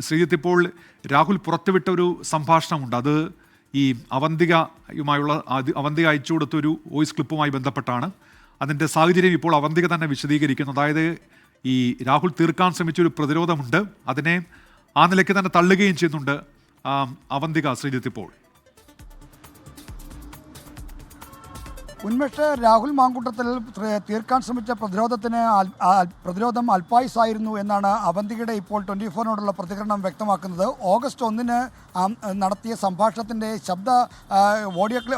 ശ്രീജിത്ത്, ഇപ്പോൾ രാഹുൽ പുറത്തുവിട്ട ഒരു സംഭാഷണമുണ്ട്. അത് ഈ അവന്തിക അയച്ചു കൊടുത്ത ഒരു വോയിസ് ക്ലിപ്പുമായി ബന്ധപ്പെട്ടാണ്. അതിൻ്റെ സാഹചര്യം ഇപ്പോൾ അവന്തിക തന്നെ വിശദീകരിക്കുന്നു. അതായത് ഈ രാഹുൽ തീർക്കാൻ ശ്രമിച്ച ഒരു പ്രതിരോധമുണ്ട്, അതിനെ ആ നിലയ്ക്ക് തന്നെ തള്ളുകയും ചെയ്യുന്നുണ്ട് അവന്തിക. ശ്രീജിത്ത്, ഇപ്പോൾ ഉന്മേഷ്, രാഹുൽ മാങ്കൂട്ടത്തിൽ തീർക്കാൻ ശ്രമിച്ച പ്രതിരോധം അൽപായുസായിരുന്നു എന്നാണ് അവന്തികയുടെ ഇപ്പോൾ 24-നോടുള്ള പ്രതികരണം വ്യക്തമാക്കുന്നത്. ഓഗസ്റ്റ് 1-ന് നടത്തിയ സംഭാഷണത്തിൻ്റെ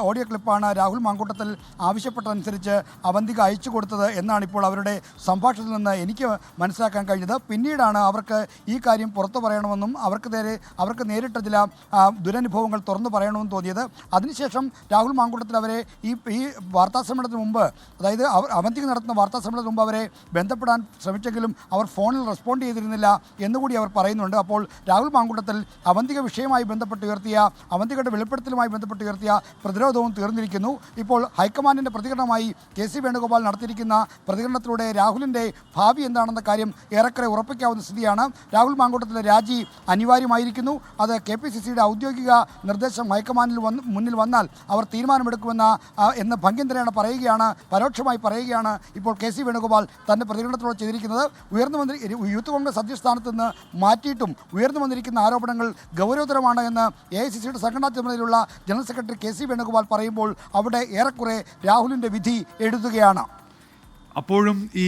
ഓഡിയോ ക്ലിപ്പാണ് രാഹുൽ മാങ്കൂട്ടത്തിൽ ആവശ്യപ്പെട്ടതനുസരിച്ച് അവന്തിക അയച്ചു കൊടുത്തത് എന്നാണ് ഇപ്പോൾ അവരുടെ സംഭാഷണത്തിൽ നിന്ന് എനിക്ക് മനസ്സിലാക്കാൻ കഴിഞ്ഞത്. പിന്നീടാണ് അവർക്ക് ഈ കാര്യം പുറത്തു പറയണമെന്നും അവർക്ക് നേരിട്ട ചില ദുരനുഭവങ്ങൾ തുറന്നു പറയണമെന്നും തോന്നിയത്. അതിനുശേഷം രാഹുൽ മാങ്കൂട്ടത്തിൽ അവരെ ഈ വാർത്താസമ്മേളനത്തിന് മുമ്പ്, അതായത് അവന്തിക നടത്തുന്ന വാർത്താസമ്മേളനത്തിന് മുമ്പ് അവരെ ബന്ധപ്പെടാൻ ശ്രമിച്ചെങ്കിലും അവർ ഫോണിൽ റെസ്പോണ്ട് ചെയ്തിരുന്നില്ല എന്നുകൂടി അവർ പറയുന്നുണ്ട്. അപ്പോൾ രാഹുൽ മാങ്കൂട്ടത്തിൽ അവന്തിക വിഷയവുമായി ബന്ധപ്പെട്ട് ഉയർത്തിയ, അവന്തികയുടെ വെളിപ്പെടുത്തലുമായി ബന്ധപ്പെട്ട് ഉയർത്തിയ പ്രതിരോധവും തീർന്നിരിക്കുന്നു. ഇപ്പോൾ ഹൈക്കമാൻഡിൻ്റെ പ്രതികരണമായി KC വേണുഗോപാൽ നടത്തിയിരിക്കുന്ന പ്രതികരണത്തിലൂടെ രാഹുലിൻ്റെ ഭാവി എന്താണെന്ന കാര്യം ഏറെക്കുറെ ഉറപ്പിക്കാവുന്ന സ്ഥിതിയാണ്. രാഹുൽ മാങ്കൂട്ടത്തിലെ രാജി അനിവാര്യമായിരിക്കുന്നു. അത് KPCCയുടെ ഔദ്യോഗിക നിർദ്ദേശം ഹൈക്കമാൻഡിൽ മുന്നിൽ വന്നാൽ അവർ തീരുമാനമെടുക്കുമെന്ന് ഭംഗ്യന്തരേണ പരോക്ഷമായി പറയുകയാണ് ഇപ്പോൾ KC വേണുഗോപാൽ തൻ്റെ പ്രതികരണത്തിലൂടെ ചെയ്തിരിക്കുന്നത്. യൂത്ത് കോൺഗ്രസ് അധ്യക്ഷ സ്ഥാനത്ത് നിന്ന് മാറ്റിയിട്ടും ഉയർന്നു വന്നിരിക്കുന്ന ആരോപണങ്ങൾ ഗൗരവതരമാണ് എന്ന് AICCയുടെ സംഘടനാ ചുമതലയിലുള്ള ജനറൽ സെക്രട്ടറി KC വേണുഗോപാൽ പറയുമ്പോൾ അവിടെ ഏറെക്കുറെ രാഹുലിൻ്റെ വിധി എഴുതുകയാണ്. അപ്പോഴും ഈ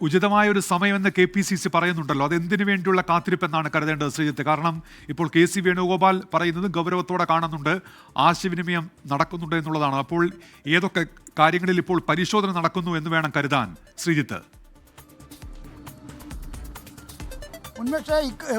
ഉചിതമായ ഒരു സമയമെന്ന് KPCC പറയുന്നുണ്ടല്ലോ, അതെന്തിനു വേണ്ടിയുള്ള കാത്തിരിപ്പെന്നാണ് കരുതേണ്ടത് ശ്രീജിത്ത്? കാരണം ഇപ്പോൾ KC വേണുഗോപാൽ പറയുന്നത് ഗൗരവത്തോടെ കാണുന്നുണ്ട്, ആശയവിനിമയം നടക്കുന്നുണ്ട് എന്നുള്ളതാണ്. അപ്പോൾ ഏതൊക്കെ കാര്യങ്ങളിൽ ഇപ്പോൾ പരിശോധന നടക്കുന്നു എന്ന് വേണം കരുതാൻ ശ്രീജിത്ത്? ഉന്മേഷ്,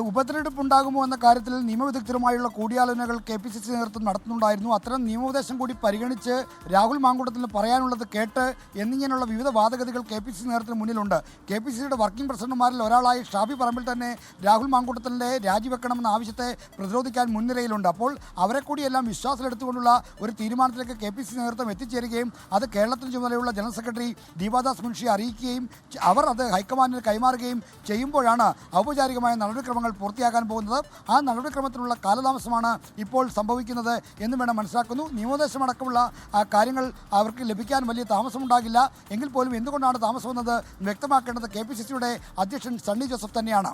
ഉപതെരഞ്ഞെടുപ്പ് ഉണ്ടാകുമോ എന്ന കാര്യത്തിൽ നിയമവിദഗ്ധരുമായുള്ള കൂടിയാലോചനകൾ KPCC നേതൃത്വം നടത്തുന്നുണ്ടായിരുന്നു. അത്തരം നിയമോപദേശം കൂടി പരിഗണിച്ച് രാഹുൽ മാങ്കൂട്ടത്തിന് പറയാനുള്ളത് കേട്ട് എന്നിങ്ങനെയുള്ള വിവിധ വാദഗതികൾ KPCC നേതൃത്വത്തിന് മുന്നിലുണ്ട്. KPCCയുടെ വർക്കിംഗ് പ്രസിഡന്റുമാരിൽ ഒരാളായി ഷാഫി പറമ്പിൽ തന്നെ രാഹുൽ മാങ്കൂട്ടത്തിൻ്റെ രാജിവെക്കണമെന്ന ആവശ്യത്തെ പ്രതിരോധിക്കാൻ മുൻനിരയിലുണ്ട്. അപ്പോൾ അവരെ കൂടിയെല്ലാം വിശ്വാസത്തിലെടുത്തുകൊണ്ടുള്ള ഒരു തീരുമാനത്തിലേക്ക് KPCC നേതൃത്വം എത്തിച്ചേരുകയും അത് കേരളത്തിന് ചുമതലയുള്ള ജനറൽ സെക്രട്ടറി ദീപാദാസ് മുൻഷിയെ അറിയിക്കുകയും അവർ അത് ഹൈക്കമാൻഡിന് കൈമാറുകയും ചെയ്യുമ്പോഴാണ് ഔപചാരികമായ നടപടിക്രമങ്ങൾ പൂർത്തിയാക്കാൻ പോകുന്നത്. ആ നടപടിക്രമത്തിനുള്ള കാലതാമസമാണ് ഇപ്പോൾ സംഭവിക്കുന്നത് എന്ന് വേണം മനസ്സിലാക്കുന്നു. നിയമോപദേശമടക്കമുള്ള കാര്യങ്ങൾ അവർക്ക് ലഭിക്കാൻ വലിയ താമസമുണ്ടാകില്ല. എങ്കിൽ പോലും എന്തുകൊണ്ടാണ് താമസം വന്നത് വ്യക്തമാക്കേണ്ടത് KPCCയുടെ അധ്യക്ഷൻ സണ്ണി ജോസഫ് തന്നെയാണ്.